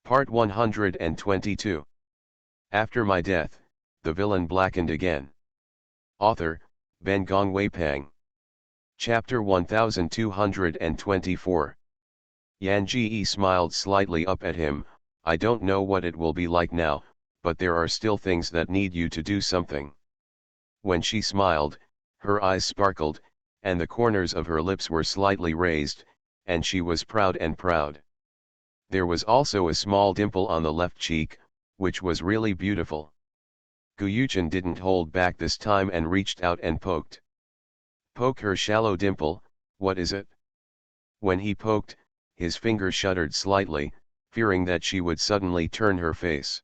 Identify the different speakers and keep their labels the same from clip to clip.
Speaker 1: Part 122. After my death, the villain blackened again. Author, Ben Gongwei Pang. Chapter 1224. Yan Ji smiled slightly up at him. I don't know what it will be like now, but there are still things that need you to do something. When she smiled, her eyes sparkled, and the corners of her lips were slightly raised, and she was proud and proud. There was also a small dimple on the left cheek, which was really beautiful. Gu Yuchen didn't hold back this time and reached out and poked. Poke her shallow dimple, what is it? When he poked, his finger shuddered slightly, fearing that she would suddenly turn her face.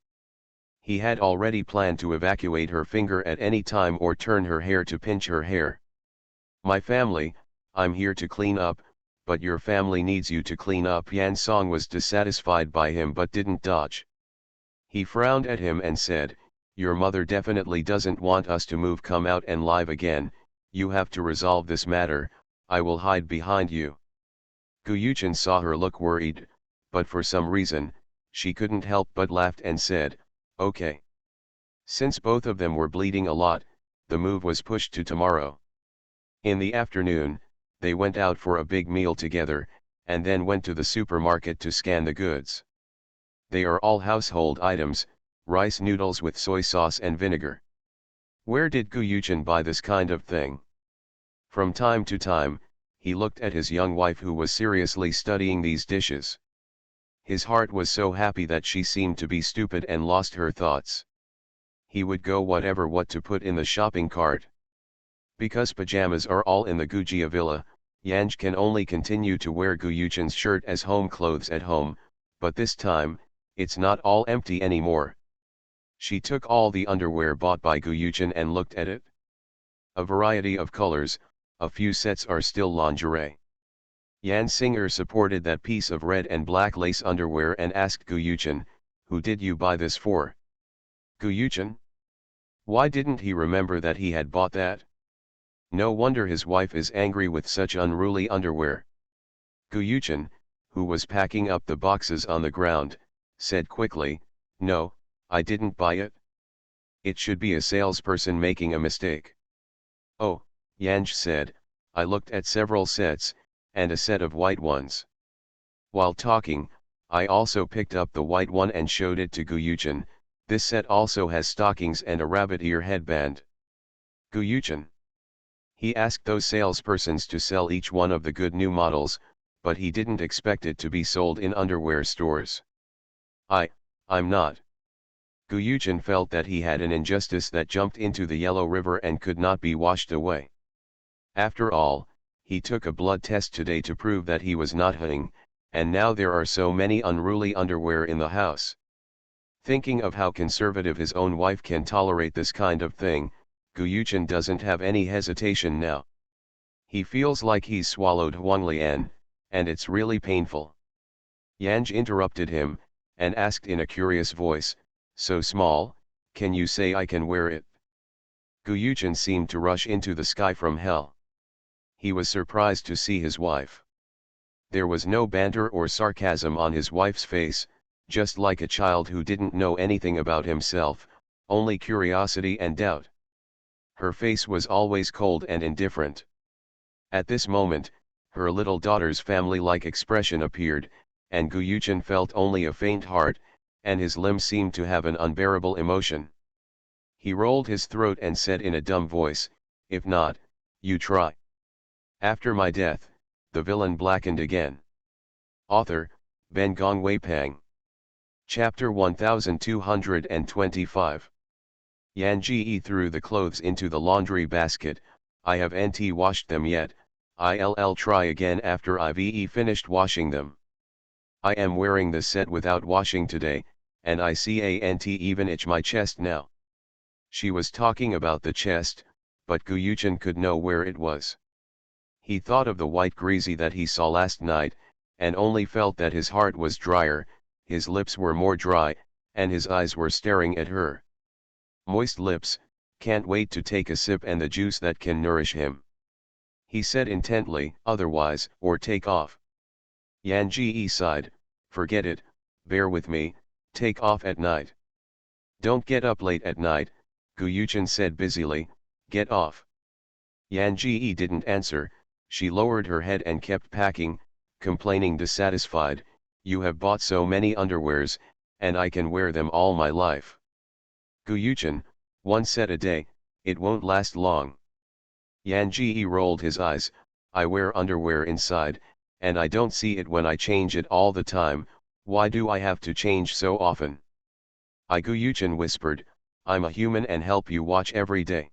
Speaker 1: He had already planned to evacuate her finger at any time or turn her hair to pinch her hair. My family, I'm here to clean up, but your family needs you to clean up. Yan Song was dissatisfied by him but didn't dodge. He frowned at him and said, your mother definitely doesn't want us to move. Come out and live again, you have to resolve this matter, I will hide behind you. Gu Yuchen saw her look worried, but for some reason, she couldn't help but laughed and said, okay. Since both of them were bleeding a lot, the move was pushed to tomorrow. In the afternoon, they went out for a big meal together, and then went to the supermarket to scan the goods. They are all household items, rice noodles with soy sauce and vinegar. Where did Gu Yuchen buy this kind of thing? From time to time, he looked at his young wife who was seriously studying these dishes. His heart was so happy that she seemed to be stupid and lost her thoughts. He would go whatever what to put in the shopping cart. Because pajamas are all in the Gujia villa, Yanj can only continue to wear Gu Yuchen's shirt as home clothes at home, but this time, it's not all empty anymore. She took all the underwear bought by Gu Yuchen and looked at it. A variety of colors, a few sets are still lingerie. Yan Singer supported that piece of red and black lace underwear and asked Gu Yuchen, who did you buy this for? Gu Yuchen? Why didn't he remember that he had bought that? No wonder his wife is angry with such unruly underwear. Gu Yuchen, who was packing up the boxes on the ground, said quickly, no, I didn't buy it. It should be a salesperson making a mistake. Oh, Yanj said, I looked at several sets, and a set of white ones. While talking, I also picked up the white one and showed it to Gu Yuchen. This set also has stockings and a rabbit ear headband. Gu Yuchen. He asked those salespersons to sell each one of the good new models, but he didn't expect it to be sold in underwear stores. I'm not. Gu Yuchen felt that he had an injustice that jumped into the Yellow River and could not be washed away. After all, he took a blood test today to prove that he was not hung, and now there are so many unruly underwear in the house. Thinking of how conservative his own wife can tolerate this kind of thing, Gu Yuchen doesn't have any hesitation now. He feels like he's swallowed Huanglian, and it's really painful. Yanj interrupted him, and asked in a curious voice, so small, can you say I can wear it? Gu Yuchen seemed to rush into the sky from hell. He was surprised to see his wife. There was no banter or sarcasm on his wife's face, just like a child who didn't know anything about himself, only curiosity and doubt. Her face was always cold and indifferent. At this moment, her little daughter's family-like expression appeared, and Gu Yuchen felt only a faint heart, and his limbs seemed to have an unbearable emotion. He rolled his throat and said in a dumb voice, if not, you try. After my death, the villain blackened again. Author, Ben Gongwei Pang. Chapter 1225. Yan Ji threw the clothes into the laundry basket. I haven't washed them yet, I'll try again after I've finished washing them. I am wearing this set without washing today, and I can't even itch my chest now. She was talking about the chest, but Gu Yuchen could know where it was. He thought of the white greasy that he saw last night, and only felt that his heart was drier, his lips were more dry, and his eyes were staring at her. Moist lips, can't wait to take a sip and the juice that can nourish him. He said intently, otherwise, or take off. Yan Ji sighed, forget it, bear with me, take off at night. Don't get up late at night, Gu Yuchen said busily, get off. Yan Ji didn't answer, she lowered her head and kept packing, complaining dissatisfied, you have bought so many underwears, and I can wear them all my life. Gu Yuchen, one set a day, it won't last long. Yan Ji rolled his eyes, I wear underwear inside, and I don't see it when I change it all the time, why do I have to change so often? Gu Yuchen whispered, I'm a human and help you watch every day.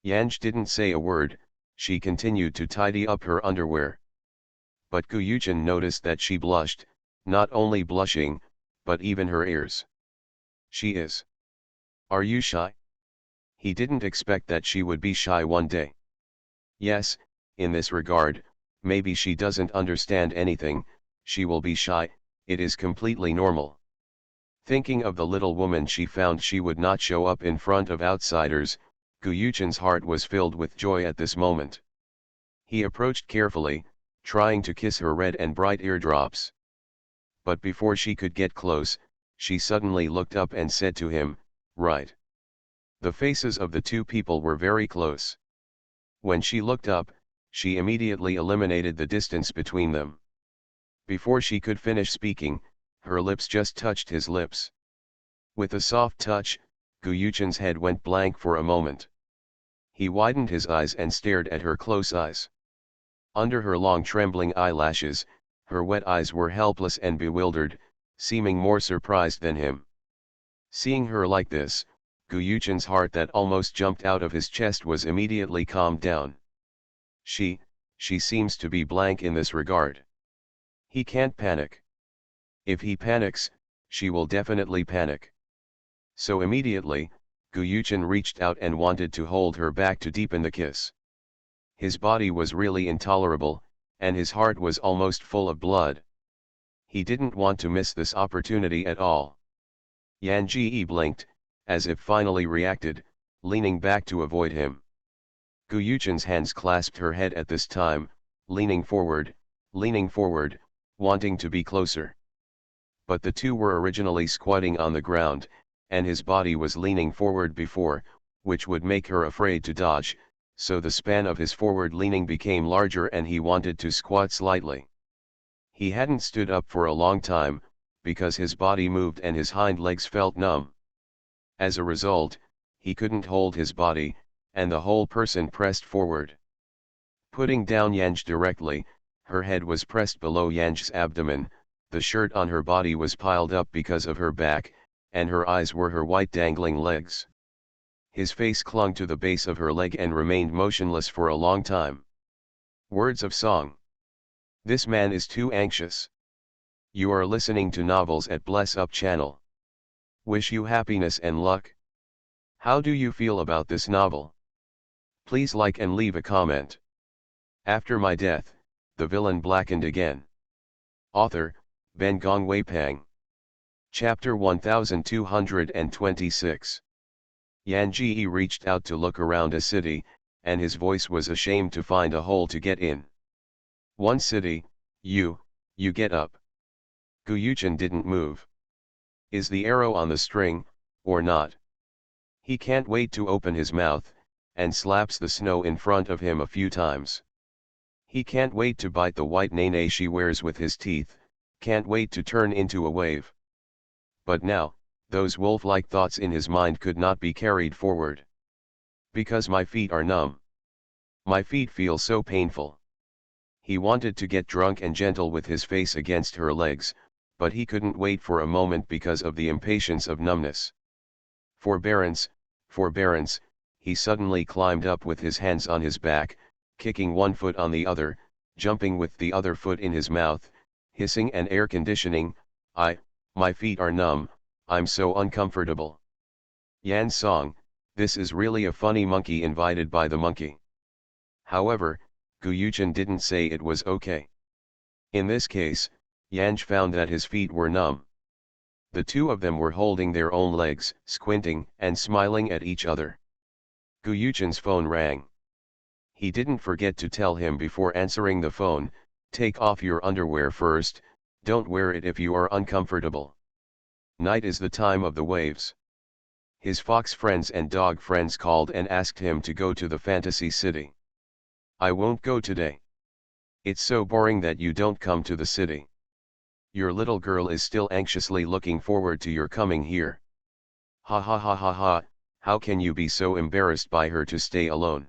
Speaker 1: Yanj didn't say a word, she continued to tidy up her underwear. But Gu Yuchen noticed that she blushed, not only blushing, but even her ears. She is. Are you shy? He didn't expect that she would be shy one day. Yes, in this regard, maybe she doesn't understand anything, she will be shy, it is completely normal. Thinking of the little woman she found she would not show up in front of outsiders, Gu Yuchen's heart was filled with joy at this moment. He approached carefully, trying to kiss her red and bright eardrops. But before she could get close, she suddenly looked up and said to him, right. The faces of the two people were very close. When she looked up, she immediately eliminated the distance between them. Before she could finish speaking, her lips just touched his lips. With a soft touch, Gu Yuchen's head went blank for a moment. He widened his eyes and stared at her close eyes. Under her long trembling eyelashes, her wet eyes were helpless and bewildered, seeming more surprised than him. Seeing her like this, Gu Yuchen's heart that almost jumped out of his chest was immediately calmed down. She seems to be blank in this regard. He can't panic. If he panics, she will definitely panic. So immediately, Gu Yuchen reached out and wanted to hold her back to deepen the kiss. His body was really intolerable, and his heart was almost full of blood. He didn't want to miss this opportunity at all. Yan Ji blinked, as if finally reacted, leaning back to avoid him. Gu Yuchen's hands clasped her head at this time, leaning forward, wanting to be closer. But the two were originally squatting on the ground, and his body was leaning forward before, which would make her afraid to dodge, so the span of his forward leaning became larger and he wanted to squat slightly. He hadn't stood up for a long time, because his body moved and his hind legs felt numb. As a result, he couldn't hold his body, and the whole person pressed forward. Putting down Yanj directly, her head was pressed below Yanj's abdomen, the shirt on her body was piled up because of her back, and her eyes were her white dangling legs. His face clung to the base of her leg and remained motionless for a long time. Words of song. This man is too anxious. You are listening to novels at Bless Up channel. Wish you happiness and luck. How do you feel about this novel? Please like and leave a comment. After my death, the villain blackened again. Author, Ben Gong Wei Pang. Chapter 1226. Yan Ji reached out to look around a city, and his voice was ashamed to find a hole to get in. One city, you get up. Gu Yuchen didn't move. Is the arrow on the string, or not? He can't wait to open his mouth, and slaps the snow in front of him a few times. He can't wait to bite the white nene she wears with his teeth, can't wait to turn into a wave. But now, those wolf-like thoughts in his mind could not be carried forward. Because my feet are numb. My feet feel so painful. He wanted to get drunk and gentle with his face against her legs, but he couldn't wait for a moment because of the impatience of numbness. Forbearance, forbearance, he suddenly climbed up with his hands on his back, kicking one foot on the other, jumping with the other foot in his mouth, hissing and air conditioning, my feet are numb, I'm so uncomfortable. Yan's song, this is really a funny monkey invited by the monkey. However, Gu Yuchen didn't say it was okay. In this case, Yanj found that his feet were numb. The two of them were holding their own legs, squinting and smiling at each other. Gu Yuchen's phone rang. He didn't forget to tell him before answering the phone, take off your underwear first, Don't wear it if you are uncomfortable. Night is the time of the waves. His fox friends and dog friends called and asked him to go to the fantasy city. I won't go today. It's so boring that you don't come to the city. Your little girl is still anxiously looking forward to your coming here. Ha ha ha ha ha, how can you be so embarrassed by her to stay alone?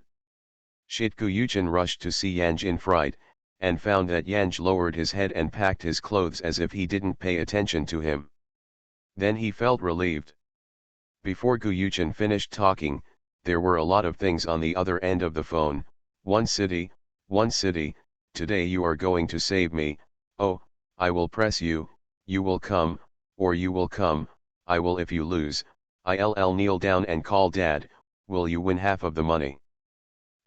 Speaker 1: Shit. Guyuchin rushed to see Yanj in fright, and found that Yanj lowered his head and packed his clothes as if he didn't pay attention to him. Then he felt relieved. Before Guyuchin finished talking, there were a lot of things on the other end of the phone. One city, today you are going to save me. Oh, I will press you, you will come, or you will come, I will if you lose. I'll kneel down and call dad, will you win half of the money?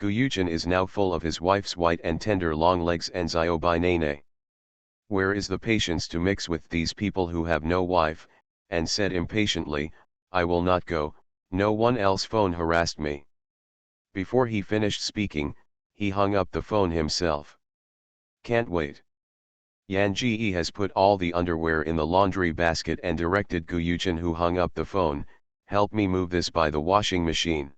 Speaker 1: Guyuchin is now full of his wife's white and tender long legs and Zio by Nene. Where is the patience to mix with these people who have no wife, and said impatiently, I will not go, no one else phone harassed me. Before he finished speaking, he hung up the phone himself. Can't wait. Yan Ji has put all the underwear in the laundry basket and directed Guyuchin, who hung up the phone, help me move this by the washing machine.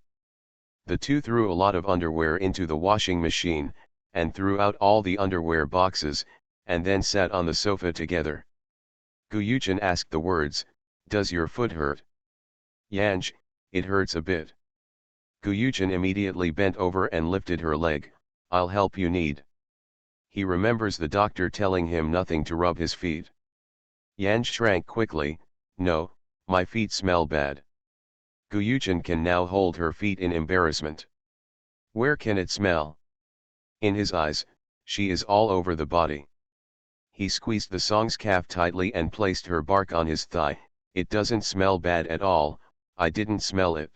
Speaker 1: The two threw a lot of underwear into the washing machine, and threw out all the underwear boxes, and then sat on the sofa together. Guyuchin asked the words, does your foot hurt? Yanj, it hurts a bit. Guyuchin immediately bent over and lifted her leg, I'll help you knead. He remembers the doctor telling him nothing to rub his feet. Yanj shrank quickly, no, my feet smell bad. Guyuchin can now hold her feet in embarrassment. Where can it smell? In his eyes, she is all over the body. He squeezed the song's calf tightly and placed her bark on his thigh, it doesn't smell bad at all, I didn't smell it.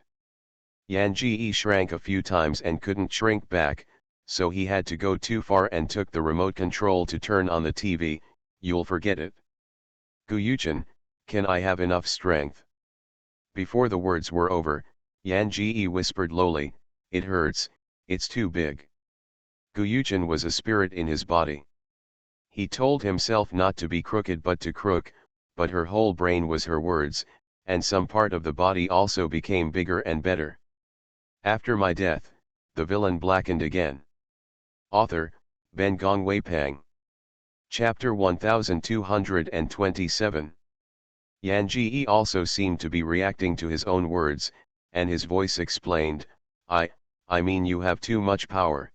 Speaker 1: Yan Ji shrank a few times and couldn't shrink back, so he had to go too far and took the remote control to turn on the TV, you'll forget it. Guyuchin, can I have enough strength? Before the words were over, Yan Ji whispered lowly, it hurts, it's too big. Guyuchin was a spirit in his body. He told himself not to be crooked but to crook, but her whole brain was her words, and some part of the body also became bigger and better. After my death, the villain blackened again. Author, Ben Gong Wei Pang. Chapter 1227. Yan Ji also seemed to be reacting to his own words, and his voice explained, I mean you have too much power.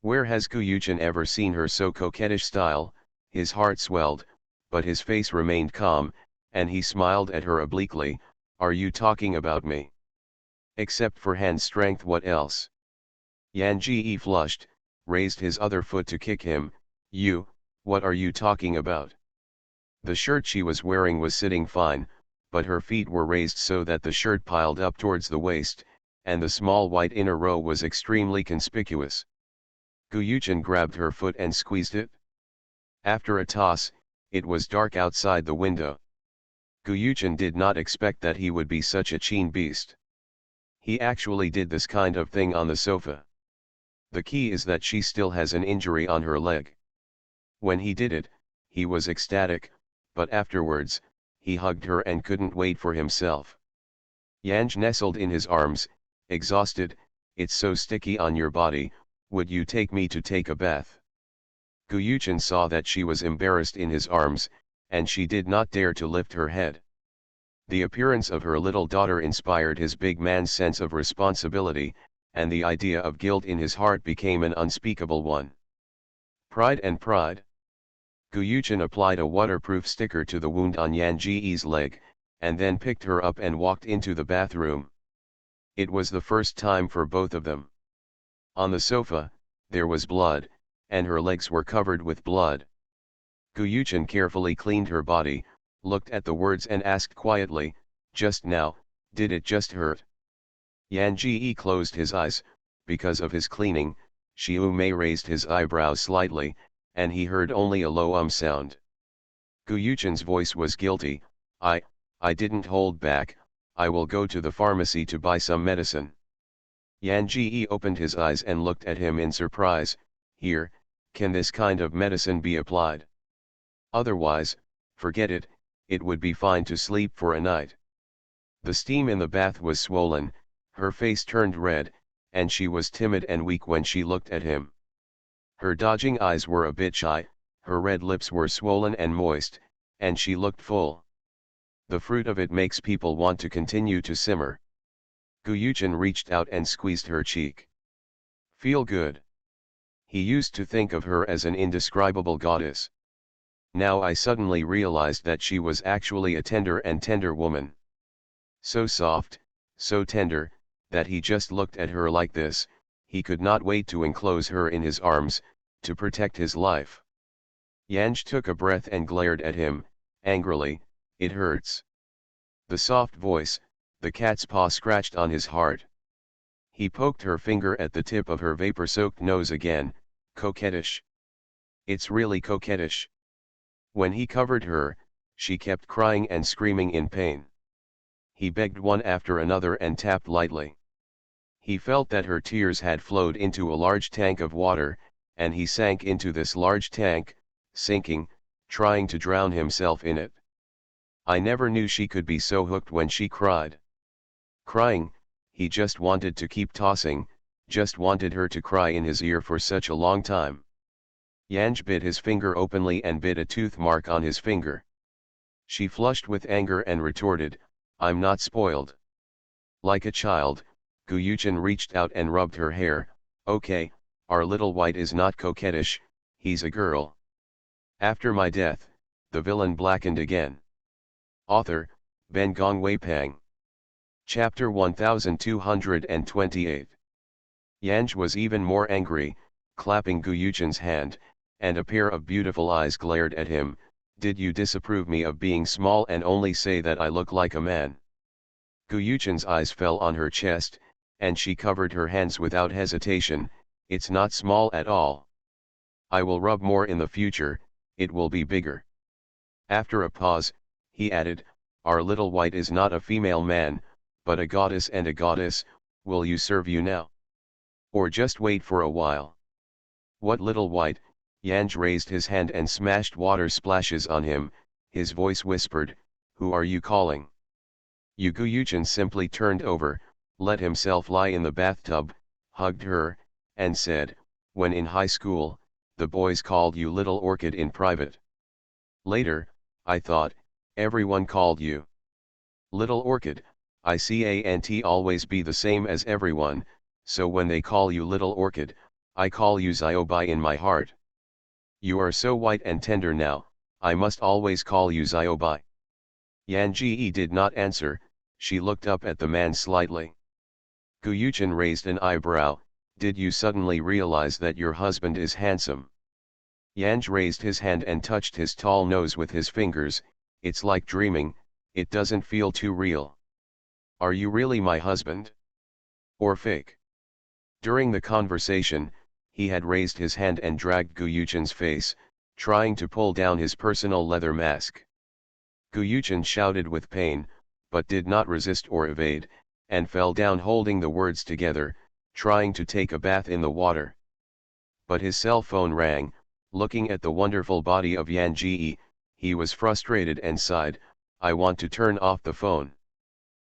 Speaker 1: Where has Guyuchin ever seen her so coquettish style? His heart swelled, but his face remained calm, and he smiled at her obliquely, are you talking about me? Except for hand strength, what else? Yan Ji flushed, raised his other foot to kick him, what are you talking about? The shirt she was wearing was sitting fine, but her feet were raised so that the shirt piled up towards the waist, and the small white inner row was extremely conspicuous. Guyuchin grabbed her foot and squeezed it. After a toss, it was dark outside the window. Guyuchin did not expect that he would be such a keen beast. He actually did this kind of thing on the sofa. The key is that she still has an injury on her leg. When he did it, he was ecstatic, but afterwards, he hugged her and couldn't wait for himself. Yanj nestled in his arms, exhausted, it's so sticky on your body, would you take me to take a bath? Guyuchin saw that she was embarrassed in his arms, and she did not dare to lift her head. The appearance of her little daughter inspired his big man's sense of responsibility, and the idea of guilt in his heart became an unspeakable one. Pride and pride. Guyuchin applied a waterproof sticker to the wound on Yan Ji's leg, and then picked her up and walked into the bathroom. It was the first time for both of them. On the sofa, there was blood, and her legs were covered with blood. Guyuchin carefully cleaned her body, looked at the words and asked quietly, just now, did it just hurt? Yan Ji closed his eyes, because of his cleaning, Xiu Mei raised his eyebrows slightly, and he heard only a low sound. Guyuchin's voice was guilty, I didn't hold back, I will go to the pharmacy to buy some medicine. Yan Ji opened his eyes and looked at him in surprise, here, can this kind of medicine be applied? Otherwise, forget it, it would be fine to sleep for a night. The steam in the bath was swollen, her face turned red, and she was timid and weak when she looked at him. Her dodging eyes were a bit shy, her red lips were swollen and moist, and she looked full. The fruit of it makes people want to continue to simmer. Guyuchen reached out and squeezed her cheek. Feel good. He used to think of her as an indescribable goddess. Now I suddenly realized that she was actually a tender woman. So soft, so tender, that he just looked at her like this, he could not wait to enclose her in his arms, to protect his life. Yanj took a breath and glared at him, angrily. It hurts. The soft voice, the cat's paw scratched on his heart. He poked her finger at the tip of her vapor-soaked nose again, coquettish. It's really coquettish. When he covered her, she kept crying and screaming in pain. He begged one after another and tapped lightly. He felt that her tears had flowed into a large tank of water, and he sank into this large tank, sinking, trying to drown himself in it. I never knew she could be so hooked when she cried. Crying, he just wanted to keep tossing, just wanted her to cry in his ear for such a long time. Yanj bit his finger openly and bit a tooth mark on his finger. She flushed with anger and retorted, I'm not spoiled. Like a child, Guyuchen reached out and rubbed her hair. Okay, our little white is not coquettish, he's a girl. After my death, the villain blackened again. Author, Ben Gong Wei Pang. Chapter 1228. Yanj was even more angry, clapping Guyuchen's hand, and a pair of beautiful eyes glared at him. Did you disapprove me of being small and only say that I look like a man? Guyuchen's eyes fell on her chest, and she covered her hands without hesitation. It's not small at all. I will rub more in the future, it will be bigger. After a pause, he added, our little white is not a female man, but a goddess, and a goddess, will you serve you now? Or just wait for a while? What little white? Yanj raised his hand and smashed water splashes on him, his voice whispered, who are you calling? Yu Guyuchen simply turned over, let himself lie in the bathtub, hugged her, and said, when in high school, the boys called you Little Orchid in private. Later, I thought, everyone called you Little Orchid. I can't always be the same as everyone, so when they call you Little Orchid, I call you Xiaobai in my heart. You are so white and tender now, I must always call you Xiaobai. Yanji did not answer, she looked up at the man slightly. Guyuchen raised an eyebrow, did you suddenly realize that your husband is handsome? Yanj raised his hand and touched his tall nose with his fingers, it's like dreaming, it doesn't feel too real. Are you really my husband? Or fake? During the conversation, he had raised his hand and dragged Guyuchen's face, trying to pull down his personal leather mask. Guyuchen shouted with pain, but did not resist or evade, and fell down holding the words together, trying to take a bath in the water. But his cell phone rang. Looking at the wonderful body of Yanji, he was frustrated and sighed, I want to turn off the phone.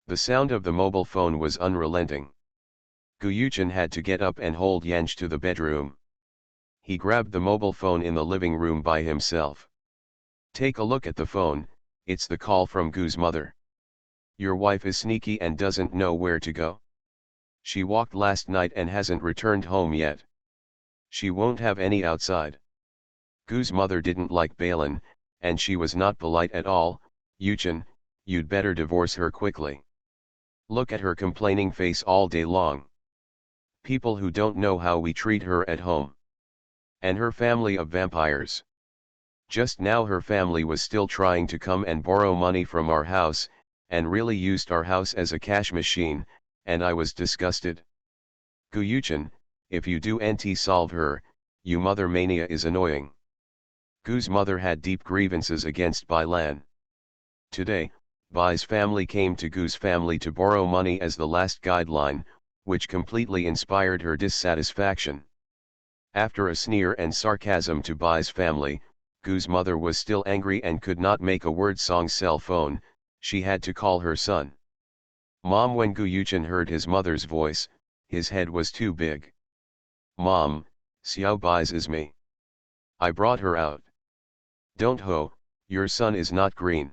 Speaker 1: The sound of the mobile phone was unrelenting. Guyuchen had to get up and hold Yanj to the bedroom. He grabbed the mobile phone in the living room by himself. Take a look at the phone, it's the call from Gu's mother. Your wife is sneaky and doesn't know where to go. She walked last night and hasn't returned home yet. She won't have any outside. Gu's mother didn't like Balin, and she was not polite at all. Yuchen, you'd better divorce her quickly. Look at her complaining face all day long. People who don't know how we treat her at home. And her family of vampires. Just now her family was still trying to come and borrow money from our house, and really used our house as a cash machine, and I was disgusted. Guyuchen, if you do solve her, you mother mania is annoying. Gu's mother had deep grievances against Bai Lan. Today, Bai's family came to Gu's family to borrow money as the last guideline, which completely inspired her dissatisfaction. After a sneer and sarcasm to Bai's family, Gu's mother was still angry and could not make a word-song cell phone. She had to call her son. Mom. When Gu Yuchen heard his mother's voice, his head was too big. Mom, Xiao Bai's is me. I brought her out. Don't ho, your son is not green.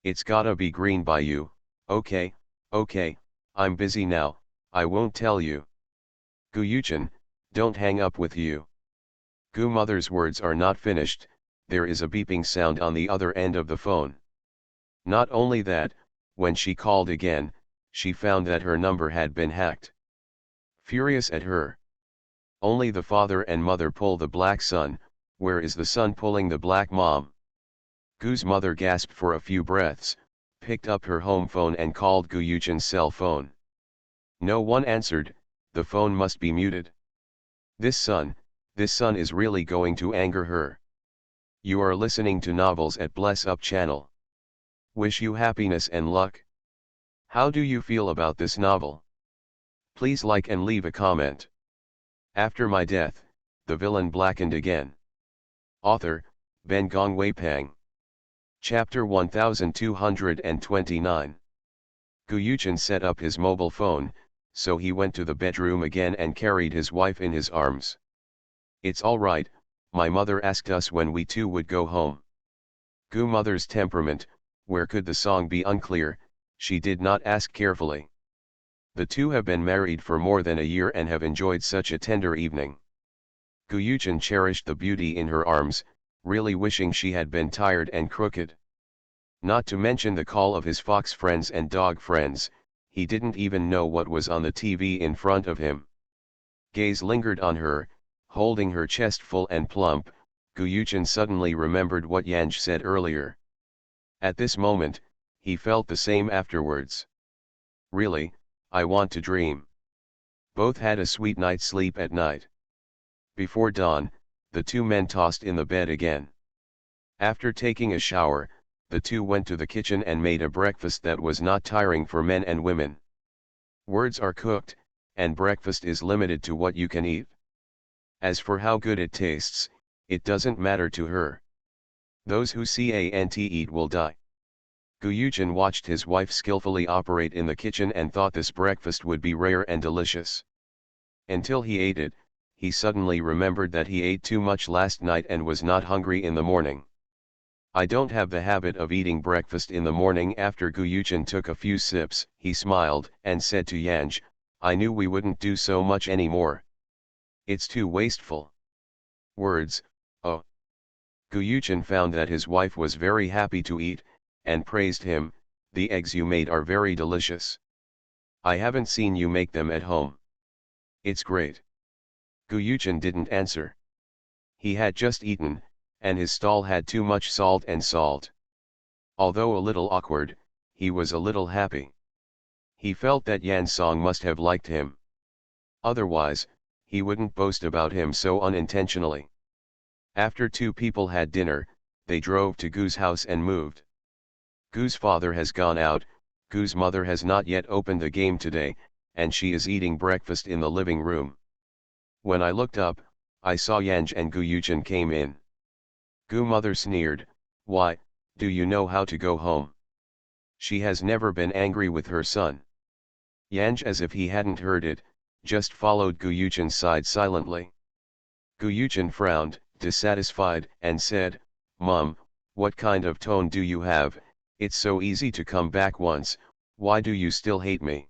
Speaker 1: It's gotta be green by you. Okay, okay, I'm busy now, I won't tell you. Gu Yuchen, don't hang up with you. Gu mother's words are not finished, there is a beeping sound on the other end of the phone. Not only that, when she called again, she found that her number had been hacked. Furious at her. Only the father and mother pull the black son, where is the son pulling the black mom? Gu's mother gasped for a few breaths, picked up her home phone and called Gu Yuchen's cell phone. No one answered, the phone must be muted. This son is really going to anger her. You are listening to novels at Bless Up channel. Wish you happiness and luck. How do you feel about this novel? Please like and leave a comment. After my death, the villain blackened again. Author, Ben Gong Wei Pang. Chapter 1229. Gu Yuchen set up his mobile phone, so he went to the bedroom again and carried his wife in his arms. It's all right, my mother asked us when we two would go home. Gu mother's temperament, where could the song be unclear, she did not ask carefully. The two have been married for more than a year and have enjoyed such a tender evening. Gu Yuchen cherished the beauty in her arms, really wishing she had been tired and crooked. Not to mention the call of his fox friends and dog friends, he didn't even know what was on the TV in front of him. Gaze lingered on her, holding her chest full and plump. Gu Yuchen suddenly remembered what Yanj said earlier. At this moment, he felt the same afterwards. Really, I want to dream. Both had a sweet night's sleep at night. Before dawn, the two men tossed in the bed again. After taking a shower, the two went to the kitchen and made a breakfast that was not tiring for men and women. Words are cooked, and breakfast is limited to what you can eat. As for how good it tastes, it doesn't matter to her. Those who can't eat will die. Gu Yuchen watched his wife skillfully operate in the kitchen and thought this breakfast would be rare and delicious. Until he ate it, he suddenly remembered that he ate too much last night and was not hungry in the morning. I don't have the habit of eating breakfast in the morning. After Gu Yuchen took a few sips, he smiled and said to Yanj, I knew we wouldn't do so much anymore. It's too wasteful. Words, oh. Gu Yuchen found that his wife was very happy to eat, and praised him, the eggs you made are very delicious. I haven't seen you make them at home. It's great. Gu Yuchen didn't answer. He had just eaten, and his stall had too much salt and salt. Although a little awkward, he was a little happy. He felt that Yan Song must have liked him. Otherwise, he wouldn't boast about him so unintentionally. After two people had dinner, they drove to Gu's house and moved. Gu's father has gone out, Gu's mother has not yet opened the game today, and she is eating breakfast in the living room. When I looked up, I saw Yanj and Gu Yuchen came in. Gu mother sneered, why, do you know how to go home? She has never been angry with her son. Yanj, as if he hadn't heard it, just followed Gu Yuchen's side silently. Gu Yuchen frowned, dissatisfied, and said, Mom, what kind of tone do you have? It's so easy to come back once, why do you still hate me?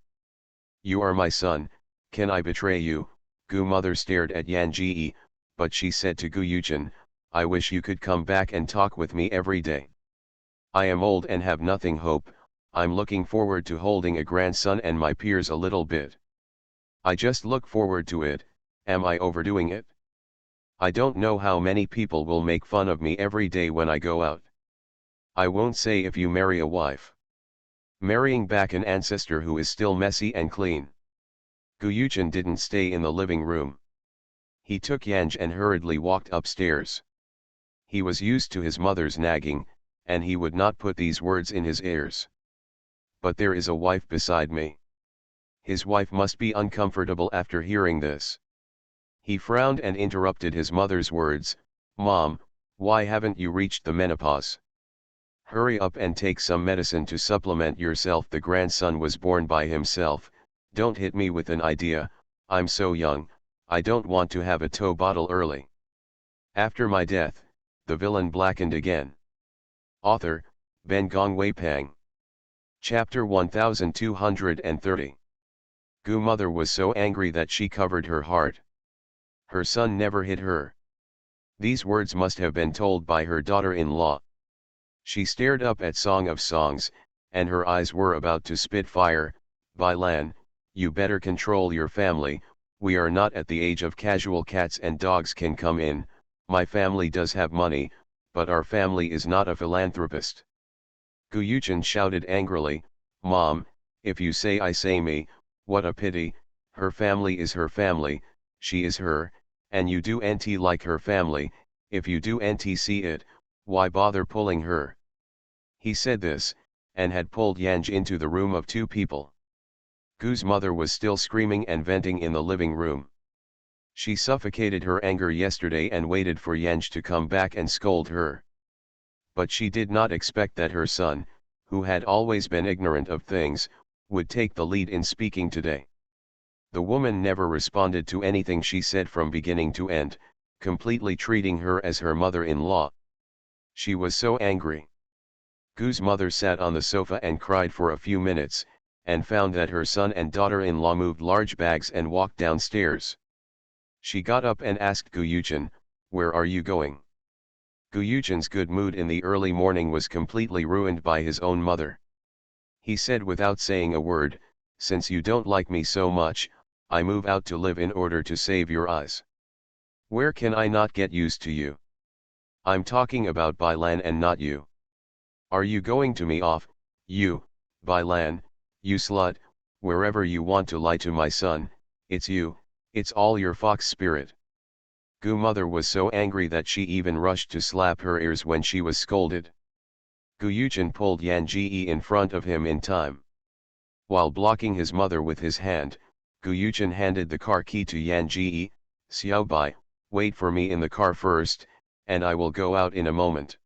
Speaker 1: You are my son, can I betray you? Gu mother stared at Yan Ji, but she said to Gu Yuchen, I wish you could come back and talk with me every day. I am old and have nothing hope, I'm looking forward to holding a grandson and my peers a little bit. I just look forward to it, am I overdoing it? I don't know how many people will make fun of me every day when I go out. I won't say if you marry a wife. Marrying back an ancestor who is still messy and clean. Gu Yuchen didn't stay in the living room. He took Yanj and hurriedly walked upstairs. He was used to his mother's nagging, and he would not put these words in his ears. But there is a wife beside me. His wife must be uncomfortable after hearing this. He frowned and interrupted his mother's words, Mom, Why haven't you reached the menopause? Hurry up and take some medicine to supplement yourself. The grandson was born by himself. Don't hit me with an idea, I'm so young, I don't want to have a toe bottle early. After my death, the villain blackened again. Author, Ben Gong Wei Pang. Chapter 1230. Gu mother was so angry that she covered her heart. Her son never hit her. These words must have been told by her daughter-in-law. She stared up at Song of Songs, and her eyes were about to spit fire. Bailan, you better control your family, we are not at the age of casual. Cats and dogs can come in, my family does have money, but our family is not a philanthropist. Gu Yuchen shouted angrily, Mom, if you say I say me, what a pity, her family is her family, she is her, and you do nt like her family, if you do nt see it, why bother pulling her? He said this, and had pulled Yanj into the room of two people. Gu's mother was still screaming and venting in the living room. She suffocated her anger yesterday and waited for Yanj to come back and scold her. But she did not expect that her son, who had always been ignorant of things, would take the lead in speaking today. The woman never responded to anything she said from beginning to end, completely treating her as her mother-in-law. She was so angry. Gu's mother sat on the sofa and cried for a few minutes, and found that her son and daughter-in-law moved large bags and walked downstairs. She got up and asked Gu Yuchen, where are you going? Gu Yuchen's good mood in the early morning was completely ruined by his own mother. He said without saying a word, since you don't like me so much, I move out to live in order to save your eyes. Where can I not get used to you? I'm talking about Bailan and not you. Are you going to me off, you, Bailan, you slut, wherever you want to lie to my son, it's you, it's all your fox spirit. Gu mother was so angry that she even rushed to slap her ears when she was scolded. Gu Yuchen pulled Yan Ji in front of him in time. While blocking his mother with his hand, Gu Yuchen handed the car key to Yan Ji. Xiao Bai, wait for me in the car first, and I will go out in a moment.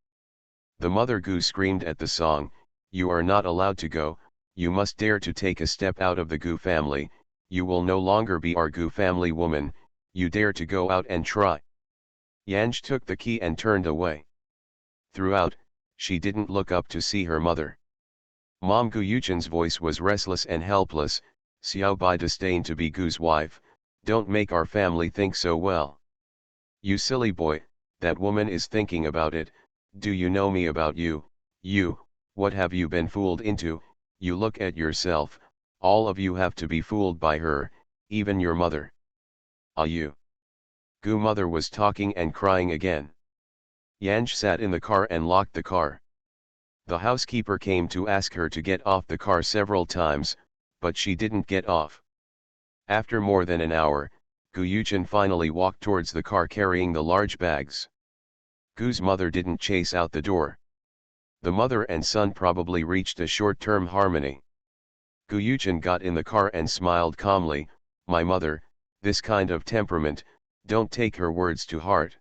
Speaker 1: The mother Gu screamed at the song, you are not allowed to go, you must dare to take a step out of the Gu family, you will no longer be our Gu family woman, you dare to go out and try. Yanj took the key and turned away. Throughout, she didn't look up to see her mother. Mom Gu Yuchen's voice was restless and helpless, Xiao Bai disdained to be Gu's wife, don't make our family think so well. You silly boy, that woman is thinking about it, do you know me about you, what have you been fooled into, you look at yourself, all of you have to be fooled by her, even your mother. Ah you. Gu mother was talking and crying again. Yanj sat in the car and locked the car. The housekeeper came to ask her to get off the car several times, but she didn't get off. After more than an hour, Gu Yuchen finally walked towards the car carrying the large bags. Gu's mother didn't chase out the door. The mother and son probably reached a short-term harmony. Gu Yuchen got in the car and smiled calmly, my mother, this kind of temperament, don't take her words to heart.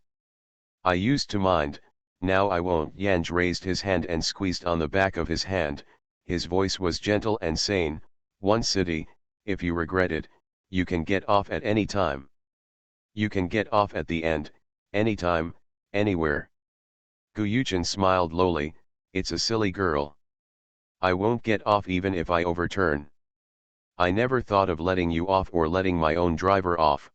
Speaker 1: I used to mind, now I won't. Yanj raised his hand and squeezed on the back of his hand, his voice was gentle and sane, one city, if you regret it, you can get off at any time. You can get off at the end, anytime, anywhere. Gu Yuchen smiled lowly, it's a silly girl. I won't get off even if I overturn. I never thought of letting you off or letting my own driver off.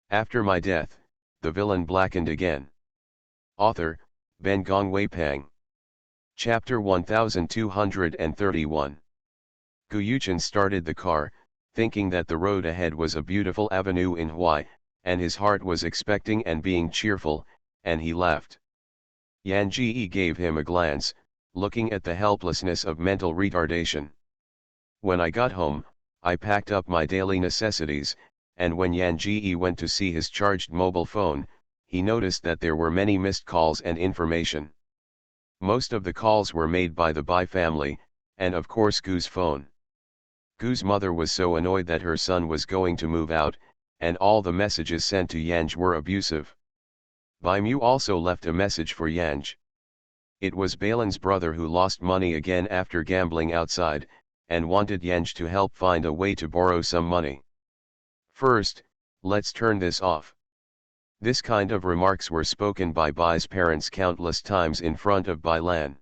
Speaker 1: After my death, the villain blackened again. Author, Ben Gong Wei Pang. Chapter 1231. Gu Yuchen started the car, thinking that the road ahead was a beautiful avenue in Hawaii, and his heart was expecting and being cheerful, and he laughed. Yan Ji gave him a glance, looking at the helplessness of mental retardation. When I got home, I packed up my daily necessities, and when Yan Ji went to see his charged mobile phone, he noticed that there were many missed calls and information. Most of the calls were made by the Bai family, and of course Gu's phone. Gu's mother was so annoyed that her son was going to move out, and all the messages sent to Yanj were abusive. Baimu also left a message for Yanj. It was Balin's brother who lost money again after gambling outside, and wanted Yanj to help find a way to borrow some money. First, let's turn this off. This kind of remarks were spoken by Bai's parents countless times in front of Bai Lan.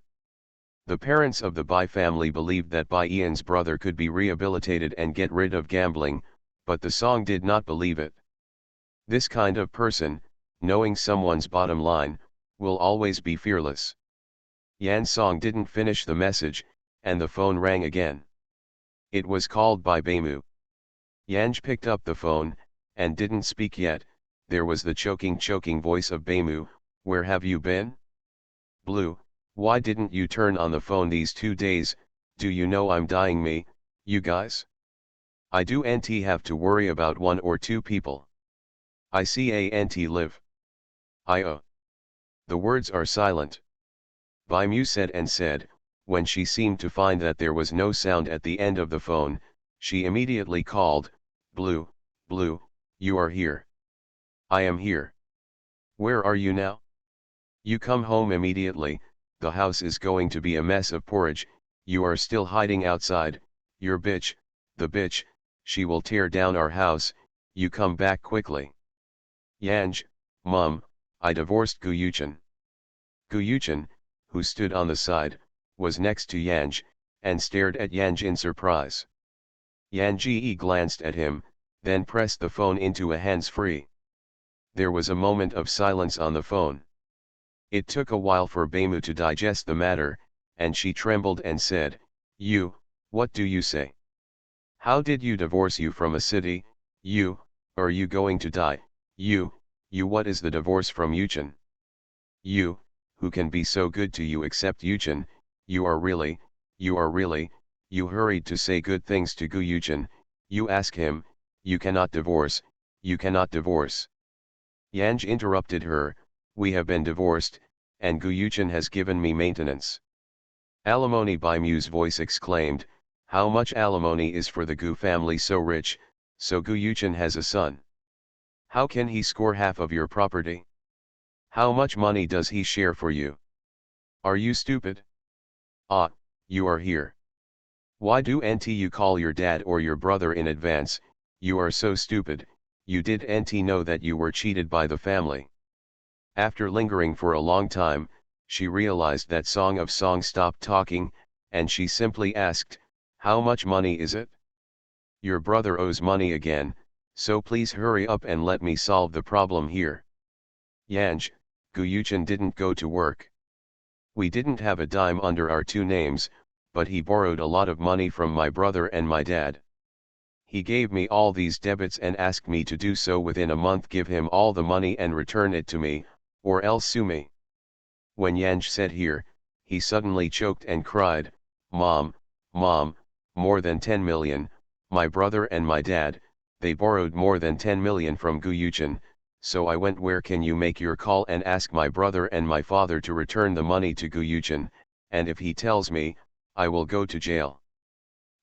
Speaker 1: The parents of the Bai family believed that Bai Ian's brother could be rehabilitated and get rid of gambling, but the song did not believe it. This kind of person, knowing someone's bottom line, will always be fearless. Yan Song didn't finish the message, and the phone rang again. It was called by Baimu. Yanj picked up the phone, and didn't speak yet. There was the choking voice of Baimu. Where have you been? Blue, why didn't you turn on the phone these 2 days? Do you know I'm dying me, you guys? I do nt have to worry about 1 or 2 people. I can't live. The words are silent. Baimu said and said. When she seemed to find that there was no sound at the end of the phone, she immediately called, Blue, Blue, you are here. I am here. Where are you now? You come home immediately, the house is going to be a mess of porridge. You are still hiding outside, your bitch, the bitch, she will tear down our house, you come back quickly. Yanj, Mum, I divorced Guyuchan. Guyuchan, who stood on the side, was next to Yanj, and stared at Yanj in surprise. Yanji glanced at him, then pressed the phone into a hands-free. There was a moment of silence on the phone. It took a while for Baimu to digest the matter, and she trembled and said, You, what do you say? How did you divorce you from a city, you, are you going to die, you, what is the divorce from Yuchan? You, who can be so good to you except Yuchan, you hurried to say good things to Guyuchan, you ask him, you cannot divorce. Yanj interrupted her, we have been divorced, and Guyuchan has given me maintenance. Alimony, Baimu's voice exclaimed, how much alimony is for the Gu family so rich, so Guyuchan has a son. How can he score half of your property? How much money does he share for you? Are you stupid? Ah, you are here. Why don't you call your dad or your brother in advance? You are so stupid, you didn't know that you were cheated by the family. After lingering for a long time, she realized that Song of Song stopped talking, and she simply asked, how much money is it? Your brother owes money again, so please hurry up and let me solve the problem here. Yanj, Guyuchan didn't go to work. We didn't have a dime under our 2 names, but he borrowed a lot of money from my brother and my dad. He gave me all these debits and asked me to do so within a month, give him all the money and return it to me, or else sue me. When Yanj said here, he suddenly choked and cried, Mom, more than 10 million, my brother and my dad, they borrowed more than 10 million from Guyuchan, so I went, where can you make your call and ask my brother and my father to return the money to Guyuchan, and if he tells me, I will go to jail.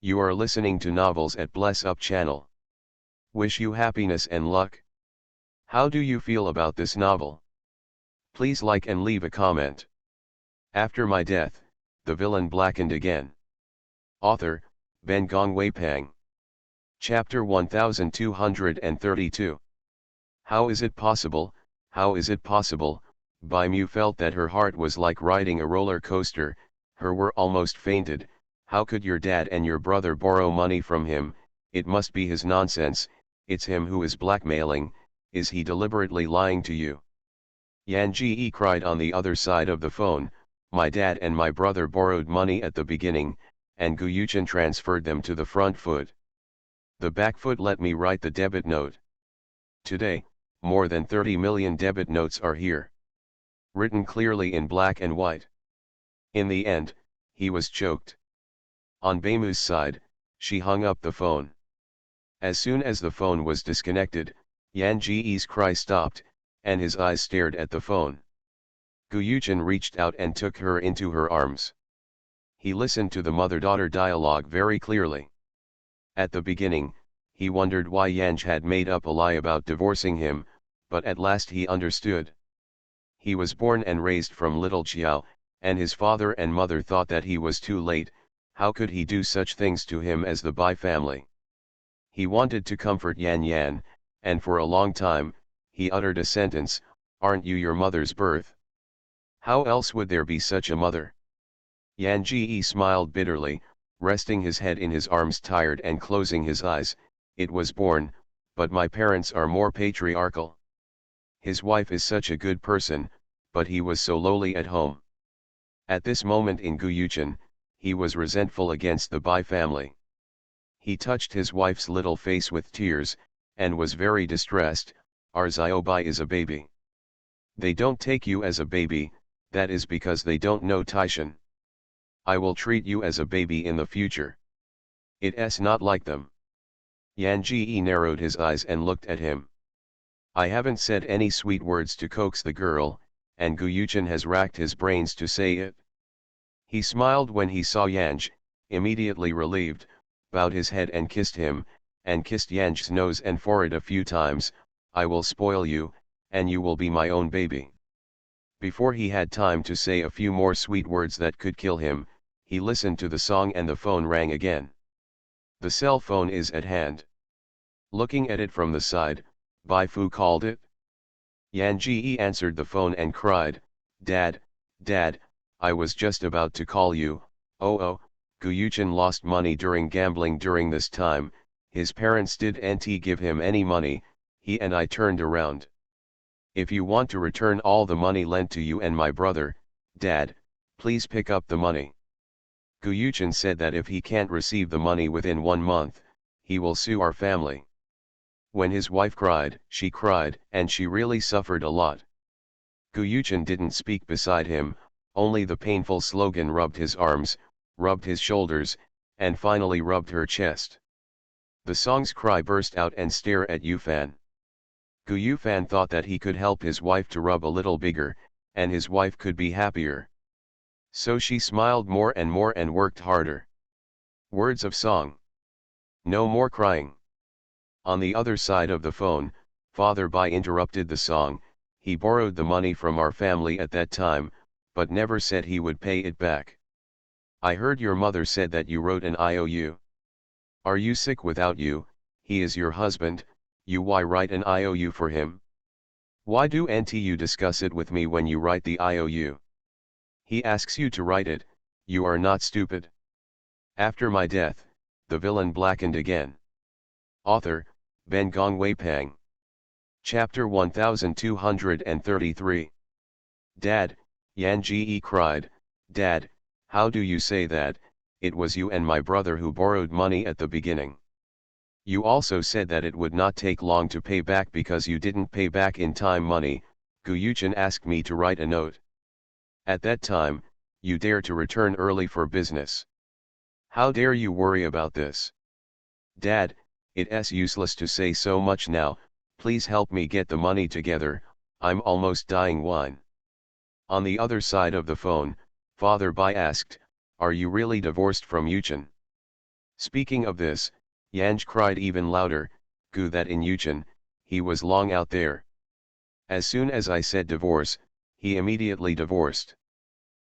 Speaker 1: You are listening to novels at Bless Up channel. Wish you happiness and luck. How do you feel about this novel? Please like and leave a comment. After my death, the villain blackened again. Author, Ben Gong Wei Pang. Chapter 1232. How is it possible, Baimu felt that her heart was like riding a roller coaster, her were almost fainted. How could your dad and your brother borrow money from him? It must be his nonsense, it's him who is blackmailing, is he deliberately lying to you? Yanji cried on the other side of the phone, my dad and my brother borrowed money at the beginning, and Guyuchan transferred them to the front foot. The back foot let me write the debit note. Today, more than 30 million debit notes are here. Written clearly in black and white. In the end, he was choked. On Baimu's side, she hung up the phone. As soon as the phone was disconnected, Yanji's cry stopped, and his eyes stared at the phone. Guyuchan reached out and took her into her arms. He listened to the mother-daughter dialogue very clearly. At the beginning, he wondered why Yanj had made up a lie about divorcing him, but at last he understood. He was born and raised from little Chiao, and his father and mother thought that he was too late. How could he do such things to him as the Bai family? He wanted to comfort Yan Yan, and for a long time, he uttered a sentence, "Aren't you your mother's birth? How else would there be such a mother?" Yan Ji smiled bitterly, resting his head in his arms, tired and closing his eyes. "It was born, but my parents are more patriarchal. His wife is such a good person, but he was so lowly at home." At this moment in Guyuchen, he was resentful against the Bai family. He touched his wife's little face with tears, and was very distressed. "Our Xiaobai is a baby. They don't take you as a baby, that is because they don't know Taishan. I will treat you as a baby in the future. It's not like them." Yan Ji narrowed his eyes and looked at him. "I haven't said any sweet words to coax the girl, and Guyuchen has racked his brains to say it." He smiled when he saw Yanj, immediately relieved, bowed his head and kissed him, and kissed Yanj's nose and forehead a few times. "I will spoil you, and you will be my own baby." Before he had time to say a few more sweet words that could kill him, he listened to the song and the phone rang again. The cell phone is at hand. Looking at it from the side, Bai Fu called it. Yan Ji answered the phone and cried, "Dad, Dad, I was just about to call you. Oh, Guyuchen lost money during gambling during this time. His parents didn't give him any money, he and I turned around. If you want to return all the money lent to you and my brother, Dad, please pick up the money." Guyuchen said that if he can't receive the money within 1 month, he will sue our family. When his wife cried, she cried, and she really suffered a lot. Guyuchen didn't speak beside him, only the painful slogan rubbed his arms, rubbed his shoulders, and finally rubbed her chest. The song's cry burst out and stare at Yufan. Yufan thought that he could help his wife to rub a little bigger, and his wife could be happier. So she smiled more and worked harder. Words of song. No more crying. On the other side of the phone, Father Bai interrupted the song. "He borrowed the money from our family at that time, but never said he would pay it back. I heard your mother said that you wrote an IOU. Are you sick without you? He is your husband, why write an IOU for him? Why don't you discuss it with me when you write the IOU? He asks you to write it, you are not stupid. After my death, the villain blackened again." Author, Ben Gong Wei Pang. Chapter 1233. "Dad," Yan Ji cried, "Dad, how do you say that? It was you and my brother who borrowed money at the beginning. You also said that it would not take long to pay back because you didn't pay back in time money." Guyuchen asked me to write a note. At that time, you dare to return early for business. How dare you worry about this? Dad, it's useless to say so much now, please help me get the money together, I'm almost dying. Whine. On the other side of the phone, Father Bai asked, "Are you really divorced from Yuchen?" Speaking of this, Yanj cried even louder, "Gu that in Yuchen, he was long out there. As soon as I said divorce, he immediately divorced."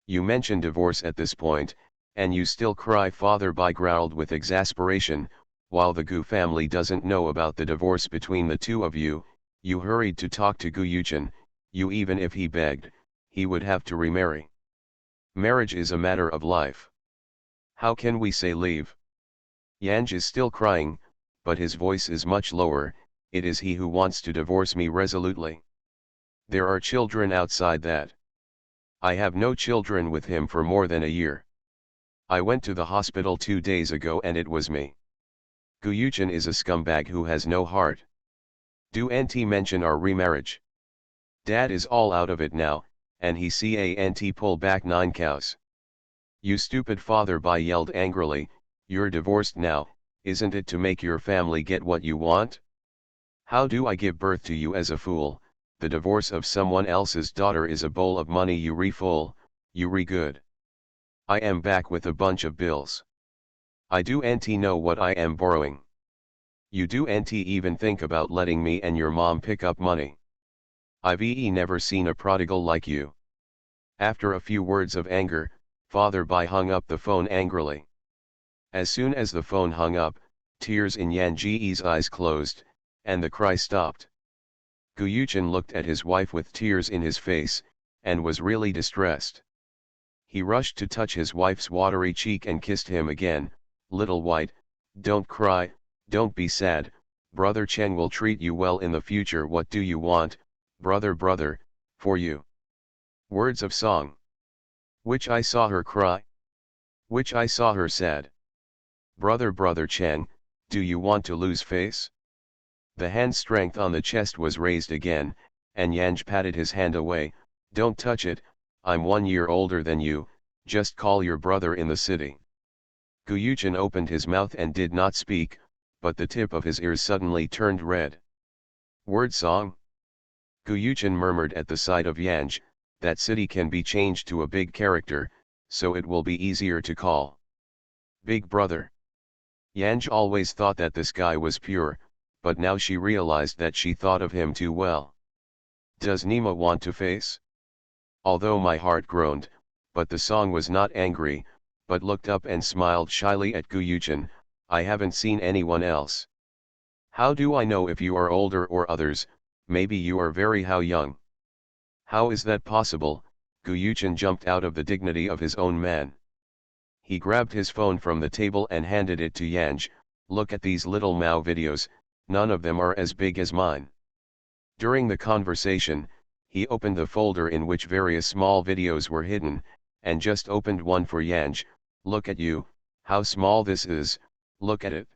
Speaker 1: "You mention divorce at this point, and you still cry," Father Bai growled with exasperation, "while the Gu family doesn't know about the divorce between the two of you. You hurried to talk to Gu Yuchen, even if he begged, he would have to remarry. Marriage is a matter of life. How can we say leave?" Yanj is still crying, but his voice is much lower. "It is he who wants to divorce me resolutely. There are children outside that. I have no children with him for more than a year. I went to the hospital 2 days ago and it was me. Guyuchen is a scumbag who has no heart. Do NT mention our remarriage? Dad is all out of it now, and he can't pull back 9 cows. You stupid," Father Bai yelled angrily, "you're divorced now, isn't it to make your family get what you want? How do I give birth to you as a fool? The divorce of someone else's daughter is a bowl of money, you re-fool, you re-good. I am back with a bunch of bills. I don't know what I am borrowing. You don't even think about letting me and your mom pick up money. I've never seen a prodigal like you. After a few words of anger, Father Bai hung up the phone angrily. As soon as the phone hung up, tears in Yan Ji's eyes closed, and the cry stopped. Gu Yuchen looked at his wife with tears in his face, and was really distressed. He rushed to touch his wife's watery cheek and kissed him again. Little white, don't cry, don't be sad, brother Cheng will treat you well in the future. What do you want, brother, for you? Words of song. Which I saw her cry? Which I saw her sad? Brother Cheng, do you want to lose face? The hand's strength on the chest was raised again, and Yanj patted his hand away. Don't touch it, I'm 1 year older than you, just call your brother in the city. Gu Yuchen opened his mouth and did not speak, but the tip of his ears suddenly turned red. Word song? Gu Yuchen murmured at the sight of Yanj, that city can be changed to a big character, so it will be easier to call. Big brother. Yanj always thought that this guy was pure, but now she realized that she thought of him too well. Does Nima want to face? Although my heart groaned, but the song was not angry, but looked up and smiled shyly at Gu Yuchen. I haven't seen anyone else. How do I know if you are older or others? Maybe you are very young. How is that possible? Gu Yuchen jumped out of the dignity of his own man. He grabbed his phone from the table and handed it to Yanj. Look at these little Mao videos, none of them are as big as mine. During the conversation, he opened the folder in which various small videos were hidden, and just opened one for Yanj. Look at you, how small this is, look at it.